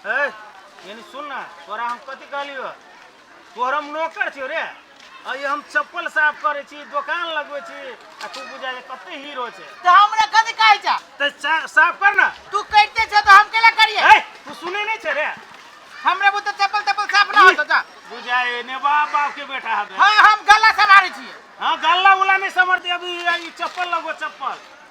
ए यानी सुन ना तोरा हम कथी कहलियो तोहर हम नौकर छियो रे अय हम चप्पल साफ करे छी दुकान लगवे छी आ तू बुझा कते हीरो छे तो हमरा कथी कहै छ त साफ कर ना तू कहते छ तो हम केला करिए ए तू सुने नहीं छे रे हमरा बुते चप्पल साफ ना होतो जा बुझाए ने बाप के बेटा हबे हां हम गला संभारे छी हां गल्ला उला नहीं समझते अभी ई चप्पल लगो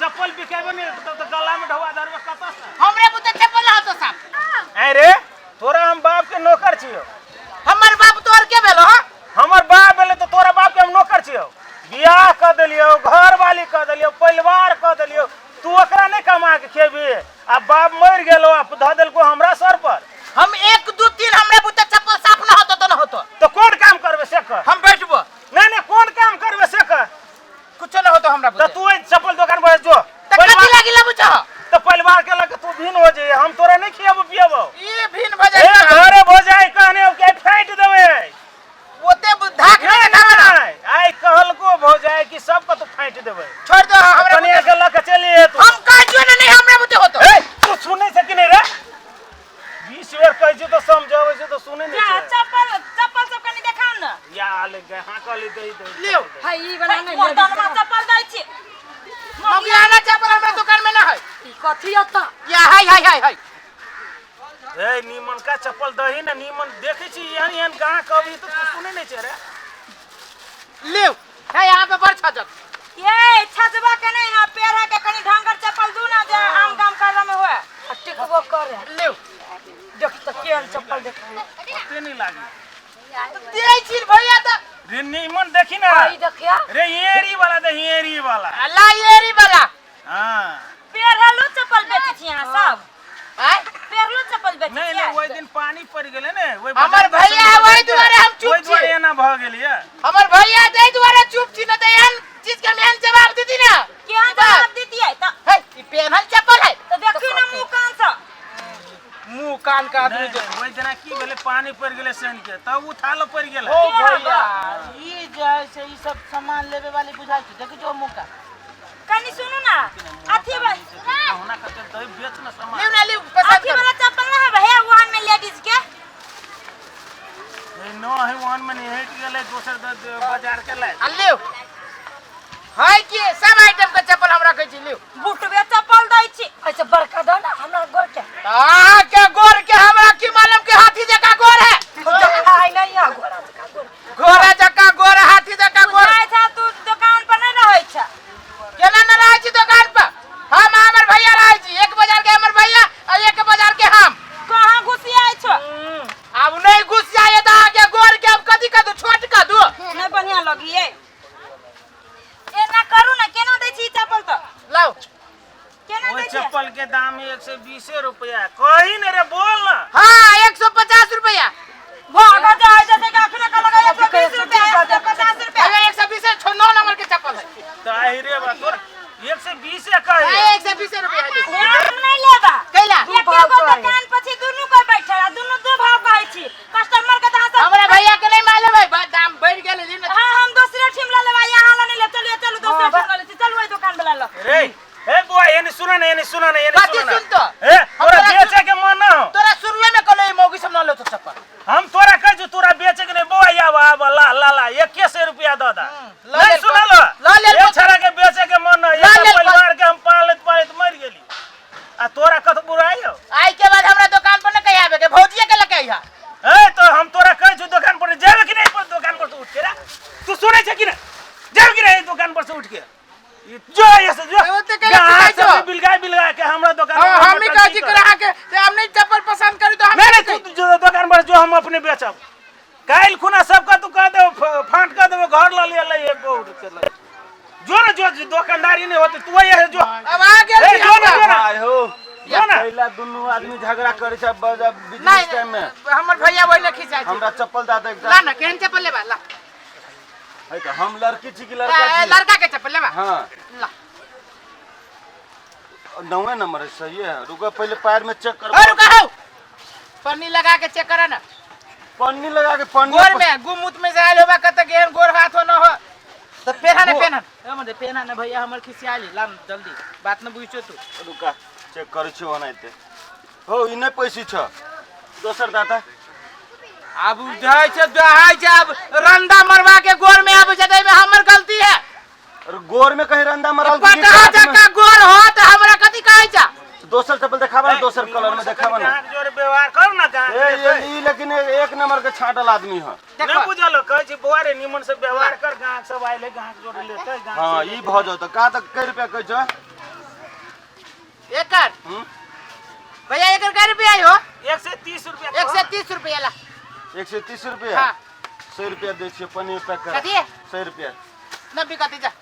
चप्पल बिकेबे नहीं तो गला में ढवा धरबे कत से हमरा बुते चप्पल ना होतो साफ ए रे तोरा हम बाप के नौकर छियो हमर बाप तोर के भेलो ह हमर बाप भेले तो तोरा बाप के हम नौकर छियो बियाह क देलियो घर वाली क देलियो परिवार क देलियो तू ओकरा नहीं कमा के खेबी आ बाप मर गेलो आ ध देलको हमरा सर पर हम 1 2 3 हमरे बुते चप्पल साफ ना होतो तो ना होतो तो कौन काम करबे से कर हम बैठबो नहीं कौन काम करबे से कर कुछ ना होतो हमरा बुते तो तू चप्पल दुकान पर जो त कथि लागिला बुझा तो परिवार के लगे तू भीन हो जे हम तोरा नहीं खियाबो पियाबो ई भीन भजाई ए घरे भजाई कहने के फाइट देबे ओते धाक नहीं देखावा आई कहल को भजाई कि सब को तू फाइट देबे छोड़ दो हमरा कनिया के लगे चलिए तू हम काजो नहीं हमरा बुते होतो ए तू सुनै छ कि नहीं रे 20 बेर कहै छ तो समझावे छ तो सुनै नहीं छ चप्पल सब कनी देखाओ न या ले गे हां कहली दे लियो हाय ई वाला नहीं मोटनमा चप्पल दै छी मगियाना चप्पल हमरा दुकान में ना है ई कथि होता या हाय ए नीमन का चप्पल दही ना नीमन देखै छी यहन कहां कभी तो तू सुनै नहीं छ रे लियो है यहां पे बड़ छजक ये छजबा के नहीं हां पैर है के कनी ढंगर चप्पल दू ना जे आम काम करला में होए टिकबो करे लियो देख त केन चप्पल देख पते नहीं लागी दे छी भैया त रे नीमन देखी ना भाई देखिया रे एरी वाला दे एरी वाला अल्लाह एरी वाला हां पैर हलो चप्पल बेचै छी यहां सब आय पैरलो चप्पल बेचै छी नहीं ओइ दिन पानी पड़ गेले ने ओइ हमर भैया ओइ दुआरे हम चुप छी ओइ एना भ गेलिए हमर भैया दे दुआरे चुप छी न त एहन चीज के मेहन जवाब देती ना केहन जवाब देतियै त है ई पेनहल चप्पल है त देखी ना मुंह कान से मुंह कान का आदमी जो ओइ दिन की भेले पानी पड़ गेले सन के तब उठालो पड़ गेले ओ भैया ई जैसे ई सब सामान लेवे वाली बुझाई छी देखि जो मुंह का कनी सुनु ना अथी होना कते दही बेच ना सामान लियो ना लियो पसंद अथी वाला चप्पल ना है भैया वहां में लेडीज के ए नो है वन में नहीं हट गेले दोसर बाजार के ले लियो हाय कि सब आइटम का चप्पल हमरा कहै छी लियो बुटवे चप्पल दै छी ऐसे बड़का द ना हमरा गोर के आ के गोर के हमरा की मालूम के हाथी जका गोर है हाय नहीं आ गोरा जका गोर घोड़ा जका गोर हाथी जका गोर बुझाय छ तू दुकान पर नहीं रहै छ केना न रहै छी दुकान पर हम हमर भैया रहै छी एक बाजार के हमर भैया और एक बाजार के हम कहां घुसियाय छ अब नहीं घुस जाए त आगे गोर के हम कथि क दू छोट क दू नहीं बढ़िया लगिए एना करू ना केना दै छी चप्पल त लाओ केना ओइ दै छी चप्पल के दाम 120 रुपया कही न रे बोल ना हां 150 रुपया भाग जाए जैसे कि अखने का लगा 120 रुपया 150 रुपया अरे 120 छो 9 नंबर के चप्पल है ताही रे बा तोर 120 कही 120 रुपया दे हम नहीं लेबा कैला एक एगो दुकान पछि दुनु कोई बैठल आ दुनु दो भाव कहै छी कस्टमर के त हमरा भैया के नहीं मालूम है दाम बढ़ गेल है ना हां हम दूसरे ठिम ला लेबा यहां ला नहीं ले चलो दूसरे ठिम ला ले चल ओई दुकान वाला लो रे ए बुआ ये सुन ना ये सुन ना बात सुन तो ए तोरा बेचे के मन ना हो तोरा शुरुए में कहलो मौगी सब न लो तो चप्पल हम तोरा कह जो तोरा बेचे के नहीं बुआ आवा ला 21 रुपया द दा नहीं सुन लो ये छरा के बेचे के मन ना ये परिवार के हम पालत मर गेली आ तोरा कत बुराई हो आई के बाद हमरा दुकान पर न कहि आबे के भौजिए के लके आइहा ए तो हम तोरा कह जो दुकान पर जावे कि नहीं दुकान पर से उठ के रे तू सुनै छ कि ना जावे कि नहीं दुकान पर से उठ के जो ऐसे जो बिलगा के हमरा दुकान हां हम ही कहै छी ग्राहक के हम नहीं चप्पल पसंद करी तो हम नहीं तू जो दुकान पर जो हम अपने बेचब काल खुना सबका तू कह दे फांट कर देबे घर ला ले एक बोर्ड चल जो ना जो दुकानदारी नहीं होती तू ये जो अब आ गेल छी भाई हो या पहला दोनों आदमी झगड़ा करे छ बिजनेस टाइम में हमर भैया वही न खिंचाई हमरा चप्पल दा दे ला ना केहन चप्पल लेबा ला है तो हम लड़की छी कि लड़का छी लड़का के चप्पल लेबा हां ला 9 नंबर है सही है रुको पहले पैर में चेक कर रुको हो पन्नी लगा के चेक करा ना पन्नी लगा के पन्नी गोर में गुमुत में जायल होबा कत गेहन गोर हाथ हो न हो तो पेना हमरे पेना न भैया हमर खिसियाली लाम जल्दी बात न बुझछो तू रुका चेक करे छी ओनाइते हो इ नै पैसी छ दोसर दाता अब जाय छै दहाय छै अब रंदा मरवा के गोर में अब जदे में हमर गलती है और गोर में कहीं रंदा मरल पटा जका गोर हो त हमरा कथि कहै छ दोसर चप्पल देखावा ना दोसर कलर में देखावा ना गांक जोर व्यवहार कर ना गांक ई लेकिन एक नंबर के छाटल आदमी है नहीं बुझल कहै छी बौआ रे निमन से व्यवहार कर गांक सब आइले गांक जोर लेते गांक हां ई भ जाओ त का त कै रुपया कहै छ एकर भैया एकर कै रुपया हो 130 रुपया 130 रुपया ला 130 रुपया हां 100 रुपया दे छियै पनीर पैक कर कथि 100 रुपया न बिकती जा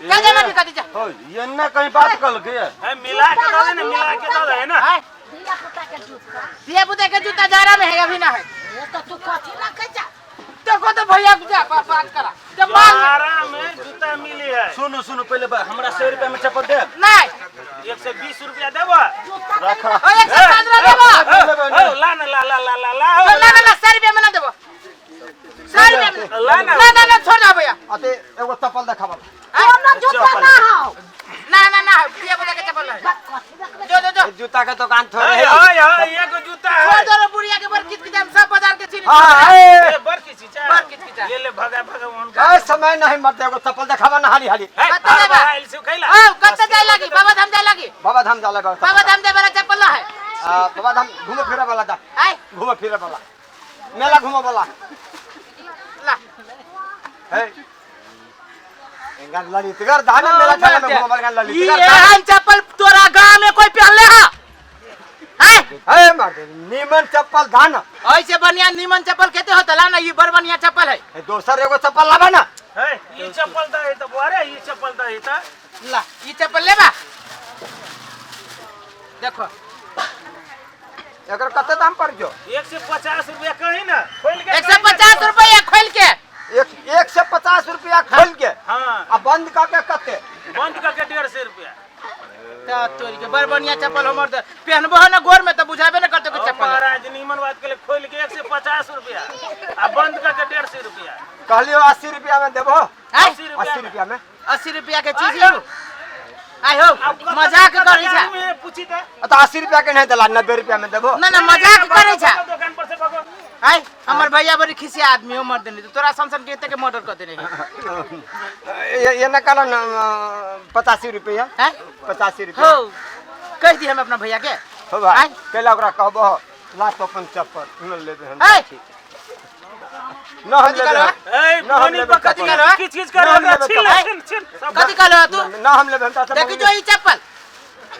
क्या जाना बिकती जा हो ये ना कहीं बात कल के है मिला के दे ना मिला के दे है ना दिया पुता के जूता जारा में है अभी ना है ये तो तू कथि ना कह जा देखो तो भैया जा बात करा जब माल जारा में जूता मिली है सुनो सुनो पहले हमरा 100 रुपया में चप्पल दे नहीं 120 रुपया देबो रखा ओ 115 देबो ओ ला ना ला ला ला ला ला ना 100 रुपया में ना देबो 100 रुपया ला ना छोड़ दे भैया अते एगो चप्पल देखावा कोनो जूता ना हो ना दिया पुता के चप्पल है जो जूता के दुकान हां एगो जूता है छोड़ दो बुढ़िया के बर कित कित सब बाजार के चीनी ए बर की चीचा बर कित कित ले ले भगवान का ए समय नहीं मत एगो चप्पल देखावा ना हाली हाली कत्ते देबा आइल से खैला ओ कत्ते जाय लागी बाबा धाम जाय लागी बाबा धाम जाला बाबा धाम दे बड़ा चप्पल है बाबा धाम घूमे फिरे वाला दा आई घूमे फिरे वाला मेला घूमे वाला ला है इंगन ललितगर दान मेला चले में घूमे वाला ललितगर ये चप्पल तोरा गांव में कोई पहनले है है मार दे नीमन चप्पल धान ऐसे बढ़िया नीमन चप्पल कहते हो तला ना ये बड़ बढ़िया चप्पल है दोसर एगो चप्पल लावा ना है ये चप्पल दा है तो बोरे ये चप्पल दा है तो ला ये चप्पल लेबा देखो एकर कते दाम पड़ जो 150 रुपया कहीं ना खोल के 150 रुपया खोल के 150 रुपया खोल के हां आ बंद करके कते बंद करके 150 रुपया ता तोरी के बड़ बढ़िया चप्पल हमर पहनबो है ना गोर में तो बुझाबे ना करते के चप्पल महाराज नीमन बात के लिए खोल के 150 रुपया आ बंद करके 150 रुपया कहलियो 80 रुपया में देबो 80 80 रुपया में 80 रुपया के चीज आई हो मजाक करै छा में पूछी त तो 80 रुपया के नहीं देला 90 रुपया में देबो ना मजाक करै छा दुकान पर से भगो आई हमर भैया बड़ी खिसिया आदमी हो मर देने तोरा संसन के के मर्डर कर देने ये न कहला ना 85 रुपया हैं 85 रुपया हो कह दी हम अपना भैया के हो भाई आय। केला ओकरा कहबो ला तो अपन चप्पल न ले दे हम ए न हम ले दे ए ना हम पानी लेबे पकड़ चप्पल। के चीज कर ना हम लेबे छिल छिल कथि कहलो तू न हम ले हम देखि जो ई चप्पल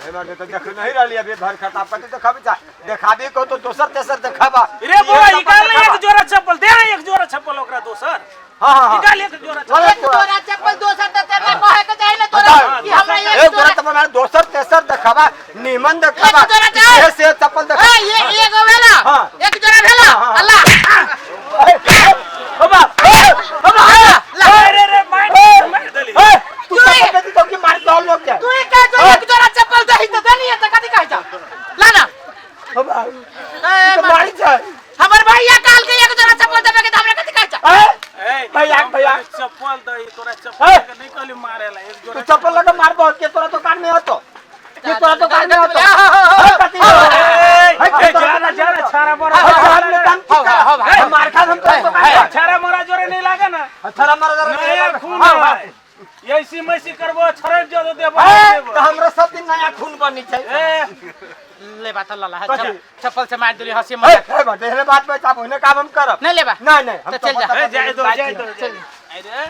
हेमा के तो देख नहीं रहली अभी भर खता पति तो खाबी जा देखाबी को तो दोसर तेसर देखाबा रे बुआ निकाल एक जोड़ा चप्पल दे रे एक जोड़ा चप्पल ओकरा दोसर हां निकाल एक जोड़ा चप्पल एक तोरा चप्पल दोसर त तेरे कहे के चाहि ना तोरा कि हमरा एक जोड़ा तो मैं दोसर तेसर देखाबा नीमन देखाबा एक जोड़ा चाहे। ये से चप्पल देखा ए ये एगो भेला हाँ। एक जोड़ा भेला हाँ। अल्लाह बाबा ला रे रे मार दली तू चप्पल दे तो कि मार दो लोग क्या तू का जो एक जोड़ा चप्पल दही त देनी है त कथि कहै छ ला ना बाबा ए तो मारी जाए हमर भैया काल के एक जोड़ा चप्पल देबे के त हमरा कथि कहै छ ए भैया चप्पल दई तोरा चप्पल के नहीं कहली मारेला एक तू जोड़ा चप्पल लगा मार बहुत के तोरा दुकान में आतो के तोरा दुकान में आतो ए जाना जाना छारा मोरा हो भाई मार खा हम तो दुकान छारा मोरा जोरे नहीं लागे ना थरा मार नया खून है ऐसी मैसी करबो छरक जो देबो तो हमरा सब दिन नया खून बनी छै ए ले बात लला कथी? चप्पल से मार देली हंसी मजाक ए बटे रे बात पे आप होने काम हम करब नहीं लेबा नहीं हम तो चल जा। ए जाए दो जाए दो चल। अरे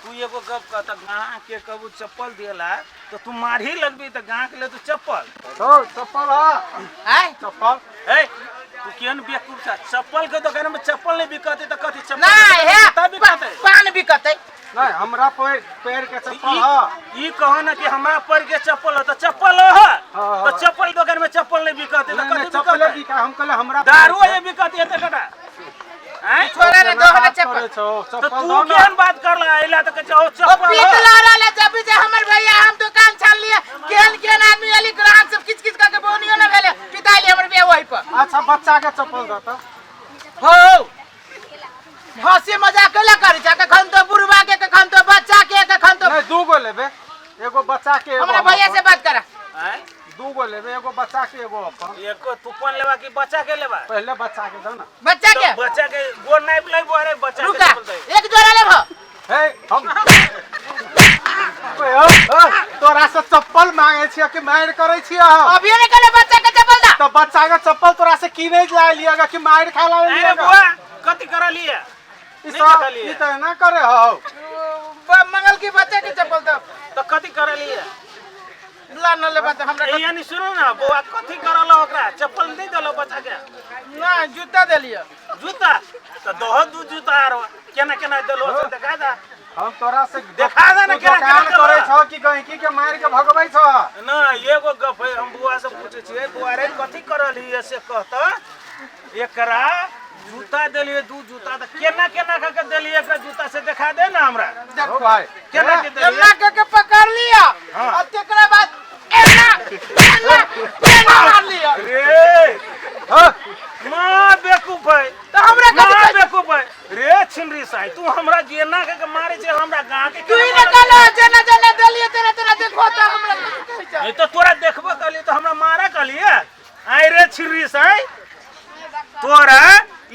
तू एगो गप कहता गां के कबू चप्पल देला तो तू मारही लगबी त गां के ले तू चप्पल ओ चप्पल आय चप्पल ए तू केन बेवकूफ था चप्पल के दुकान में चप्पल नहीं बिकते त कथी चप्पल नहीं है तब बिकते पान बिकते नहीं हमरा पैर के चप्पल हां ई कहो ना कि हमरा पर के चप्पल हो तो चप्पल हो हाँ। तो चप्पल दुकान में चप्पल नहीं बिकते तो कथी चप्पल बिकते की का हम कहले हमरा दारू ये बिकते है कटा हैं छोरा रे दो हने चप्पल तो तू केन बात कर ला आइला तो कहो ओ चप्पल पीत हो। लाला ले जब जे हमर भैया हम दुकान छान लिए केन आदमी अली ग्राहक सब किच किच करके बोनियो ना भेले पिताई ले हमर बे वही पर अच्छा बच्चा के चप्पल दता हो हंसी मजाक केला करै छ कखन तो बुढ़वा के कखन तो बच्चा के कखन तो नहीं दू गो लेबे एगो बच्चा के हमरा भैया से बात करा हैं दू गो लेबे एगो बच्चा के एगो अपन एको तूपन लेवा कि बच्चा के लेवा पहले बच्चा के दो ना बच्चा के बच्चा के गोर नाइप लेबो अरे बच्चा के रुका चप्पल दे एक जोड़ा लेबो हे हम ओए तोरा से चप्पल मांगे छियै कि मार करे छियै अभी नहीं करे बच्चा के चप्पल दा तो बच्चा के चप्पल तोरा से की नहीं ला लियागा कि मार खा ला अरे लियागा बुआ कथि कर लिए ई तो ना करे हो मंगल की बच्चा के चप्पल दा तो कथि कर लिए ला न ले बच्चा हमरा ए यानी सुनो ना बुआ कथि करल ओकरा चप्पल नहीं देलो बच्चा के ना जूता दे लिया जूता तो दहो दू जूता आर केना केना देलो से देखा दा हम तोरा से देखा दे ना केना काम केना करे छौ कि गहिकी के मार के भगबै छौ ना एगो गप है हम बुआ से पूछे छियै बुआ रे कथि करल हिय से कहत एकरा जूता देलिए दू जूता त केना केना के देलिए एकरा जूता से देखा दे ना हमरा देखो भाई केना के देलिए एन्ना के पकड़ लिया हाँ। और तेकरा बाद एन्ना मार लिया रे हां मां बेवकूफ है तो हमरा मां कथि बेवकूफ है रे छिनरी साई तू हमरा जेना के मारे छे हमरा गांव के तू ही ने कहलो जेना जेना देलिए तेरा तेरा देखो तो हमरा कथि कहै नहीं तो तोरा देखबो कली तो हमरा मारा कलिए आई रे छिनरी साई तोरा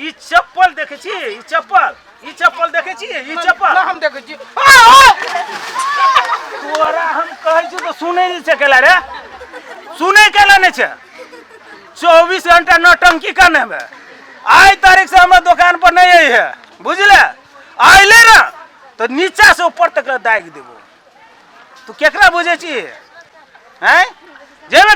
ई चप्पल देखे छी ई चप्पल देखे छी ई चप्पल हम देखै छी तोरा हम कहै छी तो सुनै नहीं छे केला रे सुनै केला नहीं छे 24 घंटा नौटंकी करने में आज तारीख से हमरा दुकान पर नहीं आई है बुझले आइले ना तो नीचा से ऊपर तक दाग देबो तू केकरा बुझे छी हैं जेबे